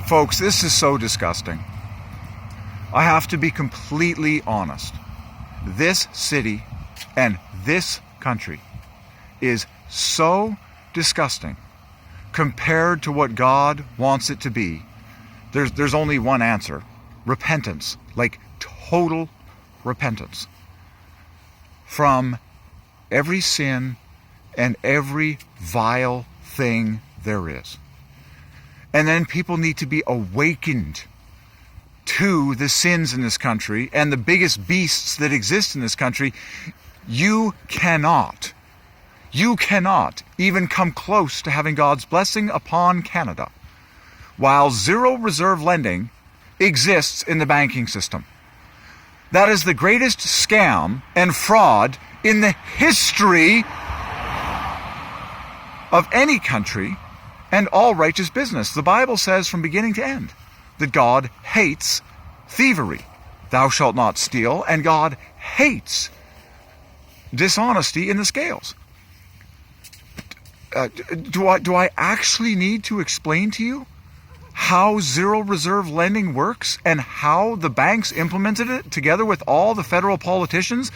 Folks, this is so disgusting. I have to be completely honest. This city and this country is so disgusting compared to what God wants it to be. There's only one answer. Repentance. Like total repentance. From every sin and every vile thing there is. And then people need to be awakened to the sins in this country and the biggest beasts that exist in this country. You cannot even come close to having God's blessing upon Canada while zero reserve lending exists in the banking system. That is the greatest scam and fraud in the history of any country and all righteous business. The Bible says from beginning to end that God hates thievery. Thou shalt not steal, and God hates dishonesty in the scales. Do I actually need to explain to you how zero reserve lending works and how the banks implemented it together with all the federal politicians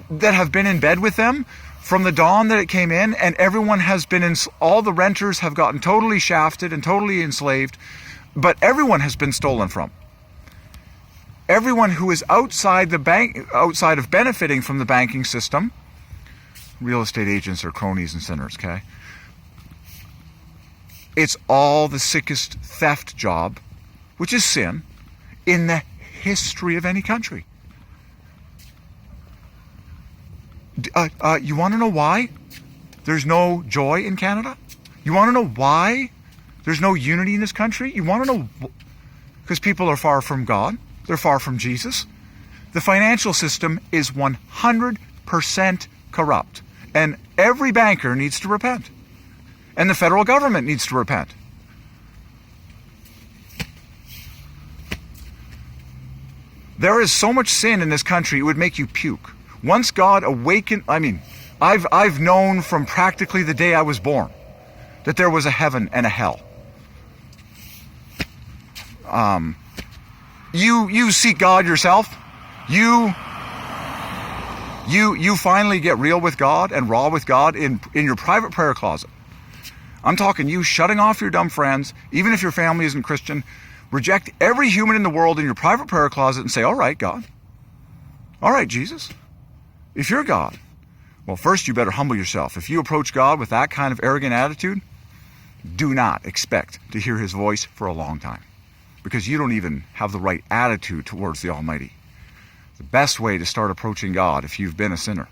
that have been in bed with them from the dawn that it came in, and everyone has been all the renters have gotten totally shafted and totally enslaved, but everyone has been stolen from. Everyone who is outside the bank, outside of benefiting from the banking system, real estate agents are cronies and sinners, okay? It's all the sickest theft job, which is sin, in the history of any country. You want to know why there's no joy in Canada? You want to know why there's no unity in this country? You want to know? Because people are far from God. They're far from Jesus. The financial system is 100% corrupt. And every banker needs to repent. And the federal government needs to repent. There is so much sin in this country, it would make you puke. Once God awakened, I've known from practically the day I was born that there was a heaven and a hell. You seek God yourself. You finally get real with God and raw with God in your private prayer closet. I'm talking you shutting off your dumb friends, even if your family isn't Christian. Reject every human in the world in your private prayer closet and say, all right, God. All right, Jesus. If you're God, well, first you better humble yourself. If you approach God with that kind of arrogant attitude, do not expect to hear his voice for a long time, because you don't even have the right attitude towards the Almighty. The best way to start approaching God, if you've been a sinner,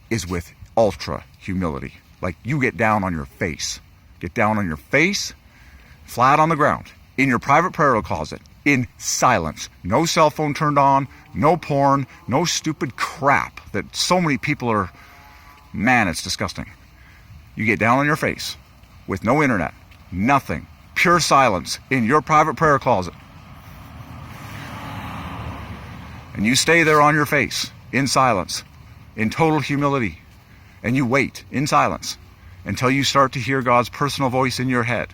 is with ultra humility. Like you get down on your face. Get down on your face, flat on the ground, in your private prayer closet, in silence. No cell phone turned on, no porn, no stupid crap that so many people are, man, it's disgusting. You get down on your face with no internet, nothing, pure silence in your private prayer closet. And you stay there on your face, in silence, in total humility. And you wait in silence until you start to hear God's personal voice in your head.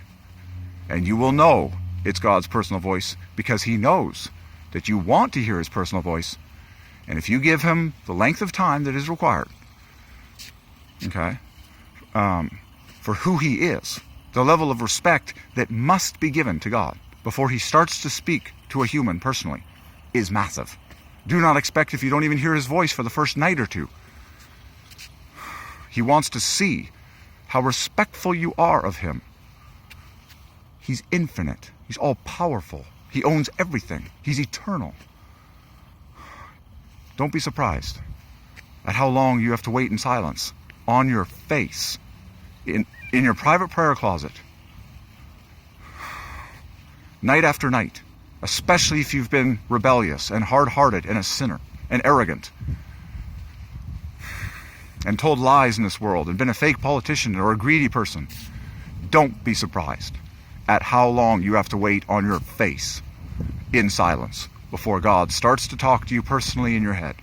And you will know it's God's personal voice because he knows that you want to hear his personal voice. And if you give him the length of time that is required, okay, for who he is, the level of respect that must be given to God before he starts to speak to a human personally is massive. Do not expect if you don't even hear his voice for the first night or two. He wants to see how respectful you are of him. He's infinite. He's all-powerful. He owns everything. He's eternal. Don't be surprised at how long you have to wait in silence, on your face, in your private prayer closet, night after night, especially if you've been rebellious and hard-hearted and a sinner and arrogant and told lies in this world and been a fake politician or a greedy person. Don't be surprised at how long you have to wait on your face in silence before God starts to talk to you personally in your head.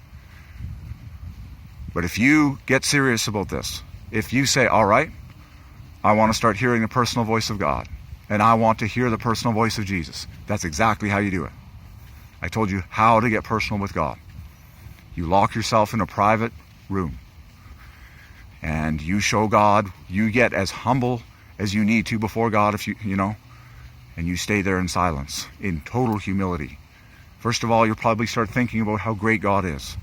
But if you get serious about this, if you say, all right, I want to start hearing the personal voice of God, and I want to hear the personal voice of Jesus. That's exactly how you do it. I told you how to get personal with God. You lock yourself in a private room, and you show God. You get as humble as you need to before God, if you know, and you stay there in silence, in total humility. First of all, you'll probably start thinking about how great God is.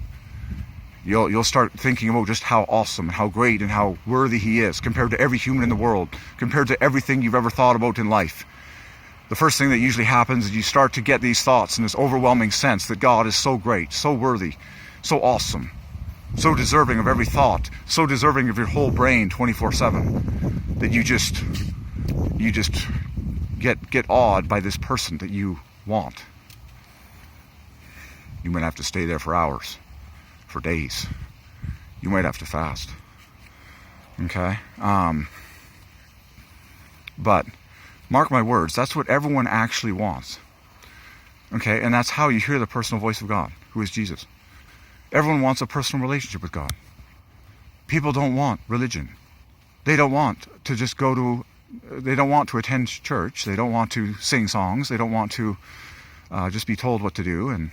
You'll start thinking about just how awesome, how great, and how worthy He is compared to every human in the world, compared to everything you've ever thought about in life. The first thing that usually happens is you start to get these thoughts and this overwhelming sense that God is so great, so worthy, so awesome, so deserving of every thought, so deserving of your whole brain 24/7, that you just get awed by this person that you want. You might have to stay there for hours, for days. You might have to fast. Okay? But mark my words, that's what everyone actually wants. Okay? And that's how you hear the personal voice of God, who is Jesus. Everyone wants a personal relationship with God. People don't want religion. They don't want to just they don't want to attend church. They don't want to sing songs. They don't want to just be told what to do. And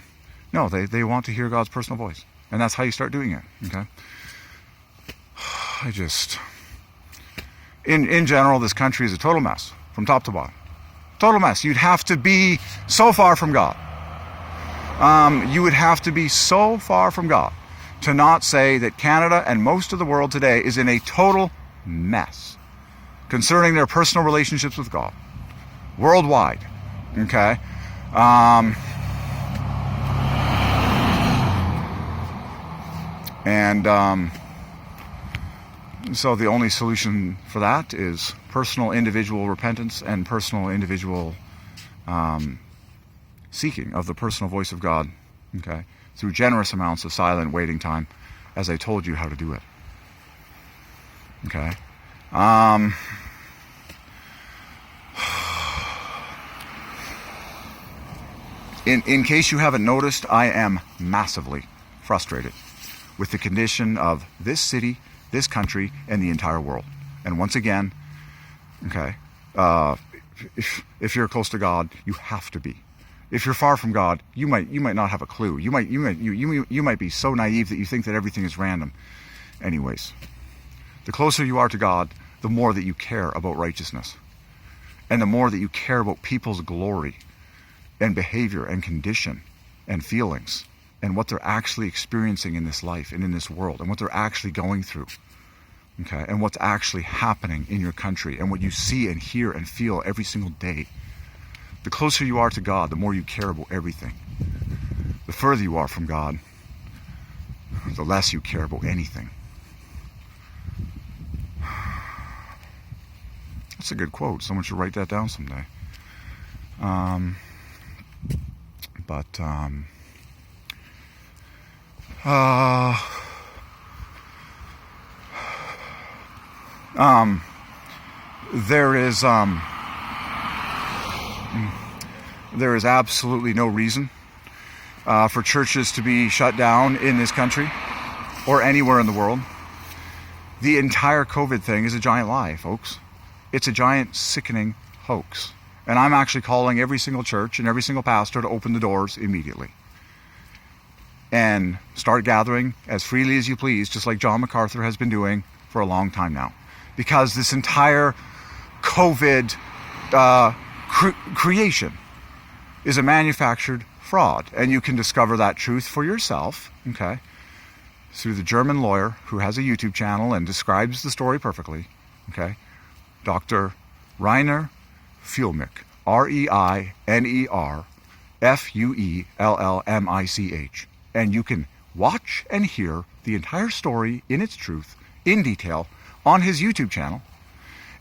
no, they want to hear God's personal voice. And that's how you start doing it, okay? In general, this country is a total mess, from top to bottom. Total mess. You'd have to be so far from God. You would have to be so far from God to not say that Canada and most of the world today is in a total mess concerning their personal relationships with God. Worldwide, okay? So the only solution for that is personal individual repentance and personal individual seeking of the personal voice of God, okay, through generous amounts of silent waiting time, as I told you how to do it. Okay. In case you haven't noticed, I am massively frustrated with the condition of this city, this country, and the entire world. And once again, okay, if you're close to God, you have to be. If you're far from God, you might not have a clue. You might be so naive that you think that everything is random. Anyways, the closer you are to God, the more that you care about righteousness, and the more that you care about people's glory and behavior and condition and feelings, and what they're actually experiencing in this life and in this world, and what they're actually going through, okay, and what's actually happening in your country, and what you see and hear and feel every single day. The closer you are to God, the more you care about everything. The further you are from God, the less you care about anything. That's a good quote. Someone should write that down someday. There is absolutely no reason for churches to be shut down in this country or anywhere in the world. The entire COVID thing is a giant lie, folks. It's a giant, sickening hoax. And I'm actually calling every single church and every single pastor to open the doors immediately and start gathering as freely as you please, just like John MacArthur has been doing for a long time now. Because this entire COVID creation is a manufactured fraud. And you can discover that truth for yourself, okay, through the German lawyer who has a YouTube channel and describes the story perfectly, okay, Dr. Rainer Fuellmich, ReinerFuellmich. And you can watch and hear the entire story in its truth, in detail, on his YouTube channel.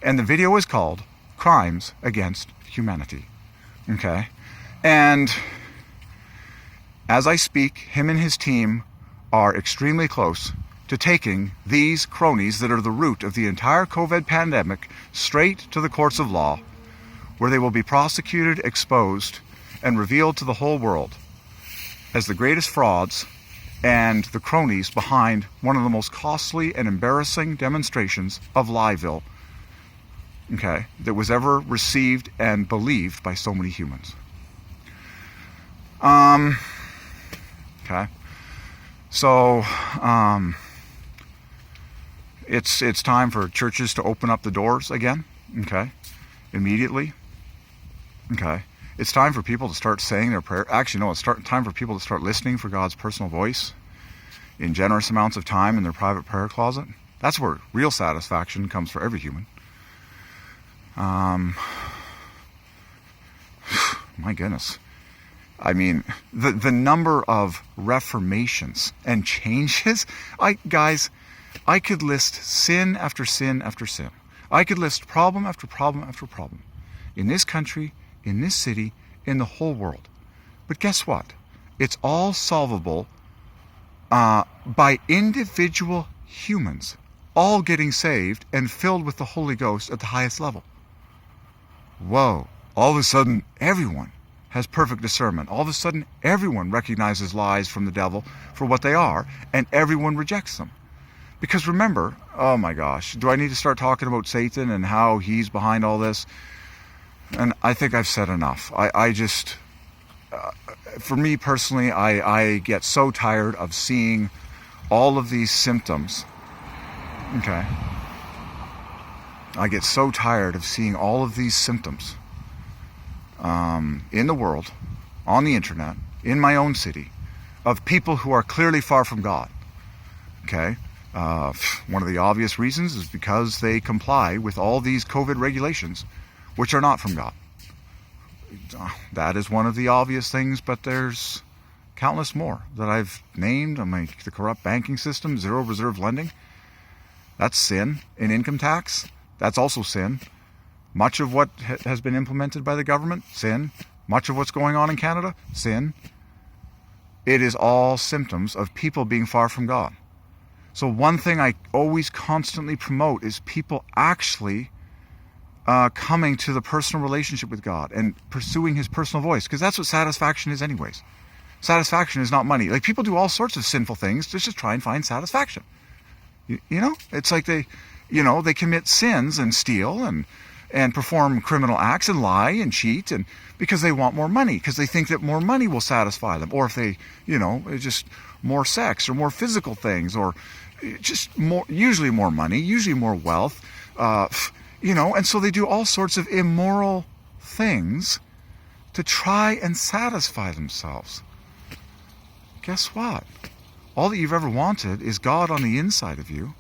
And the video is called Crimes Against Humanity. Okay? And as I speak, him and his team are extremely close to taking these cronies that are the root of the entire COVID pandemic straight to the courts of law, where they will be prosecuted, exposed, and revealed to the whole world as the greatest frauds and the cronies behind one of the most costly and embarrassing demonstrations of Lieville okay, that was ever received and believed by so many humans. Okay. So, it's time for churches to open up the doors again, okay, immediately, okay. It's time for people to start saying their prayer. Actually, no, it's time for people to start listening for God's personal voice in generous amounts of time in their private prayer closet. That's where real satisfaction comes for every human. My goodness. I mean, the number of reformations and changes. Guys, I could list sin after sin after sin. I could list problem after problem after problem in this country, in this city, in the whole world. But guess what? It's all solvable by individual humans all getting saved and filled with the Holy Ghost at the highest level. Whoa. All of a sudden, everyone has perfect discernment. All of a sudden, everyone recognizes lies from the devil for what they are, and everyone rejects them. Because remember, oh my gosh, do I need to start talking about Satan and how he's behind all this? And I think I've said enough. I just, for me personally, I get so tired of seeing all of these symptoms. Okay. I get so tired of seeing all of these symptoms in the world, on the internet, in my own city, of people who are clearly far from God. Okay. One of the obvious reasons is because they comply with all these COVID regulations, which are not from God. That is one of the obvious things, but there's countless more that I've named. I mean, the corrupt banking system, zero reserve lending, that's sin. In income tax, that's also sin. Much of what has been implemented by the government, sin. Much of what's going on in Canada, sin. It is all symptoms of people being far from God. So one thing I always constantly promote is people actually coming to the personal relationship with God and pursuing his personal voice, because that's what satisfaction is anyways. Satisfaction is not money. Like, people do all sorts of sinful things to just try and find satisfaction. You know, it's like they commit sins and steal and perform criminal acts and lie and cheat, and because they want more money, because they think that more money will satisfy them, or if they, just more sex or more physical things, or just more, usually more money, usually more wealth, and so they do all sorts of immoral things to try and satisfy themselves. Guess what? All that you've ever wanted is God on the inside of you,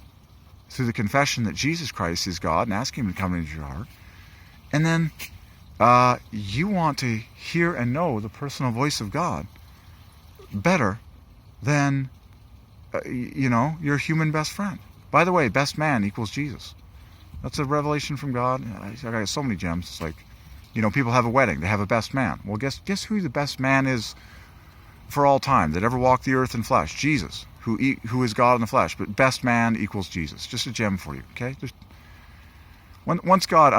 through the confession that Jesus Christ is God, and asking him to come into your heart. And then you want to hear and know the personal voice of God better than, your human best friend. By the way, best man equals Jesus. That's a revelation from God. I got so many gems. It's like, people have a wedding. They have a best man. Well, guess who the best man is for all time that ever walked the earth in flesh? Jesus, who is God in the flesh. But best man equals Jesus. Just a gem for you, okay? Once God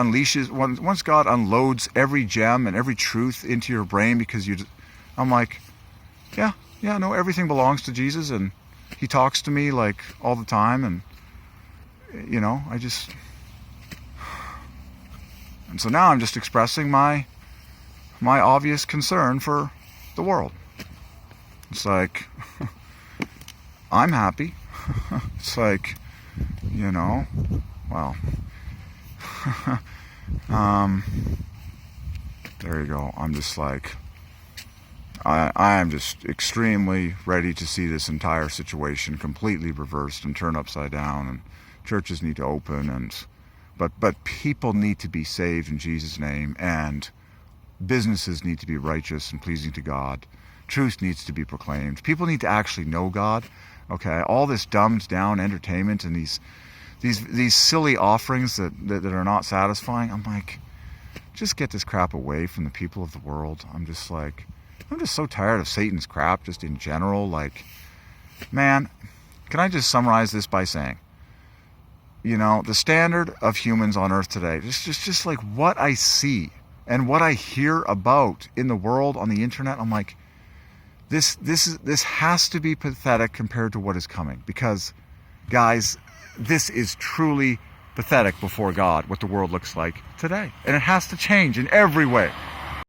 unloads every gem and every truth into your brain, because I'm like, no, everything belongs to Jesus, and he talks to me like all the time, and and so now I'm just expressing my obvious concern for the world. It's like, I'm happy. It's like, well, there you go. I'm just like, I am just extremely ready to see this entire situation completely reversed and turned upside down, and churches need to open, but people need to be saved in Jesus' name, and businesses need to be righteous and pleasing to God. Truth needs to be proclaimed. People need to actually know God. Okay, all this dumbed down entertainment and these silly offerings that are not satisfying. I'm like, just get this crap away from the people of the world. I'm just so tired of Satan's crap, just in general. Like, man, can I just summarize this by saying, the standard of humans on earth today, just like what I see and what I hear about in the world on the internet, I'm like, this has to be pathetic compared to what is coming. Because, guys, this is truly pathetic before God what the world looks like today. And it has to change in every way.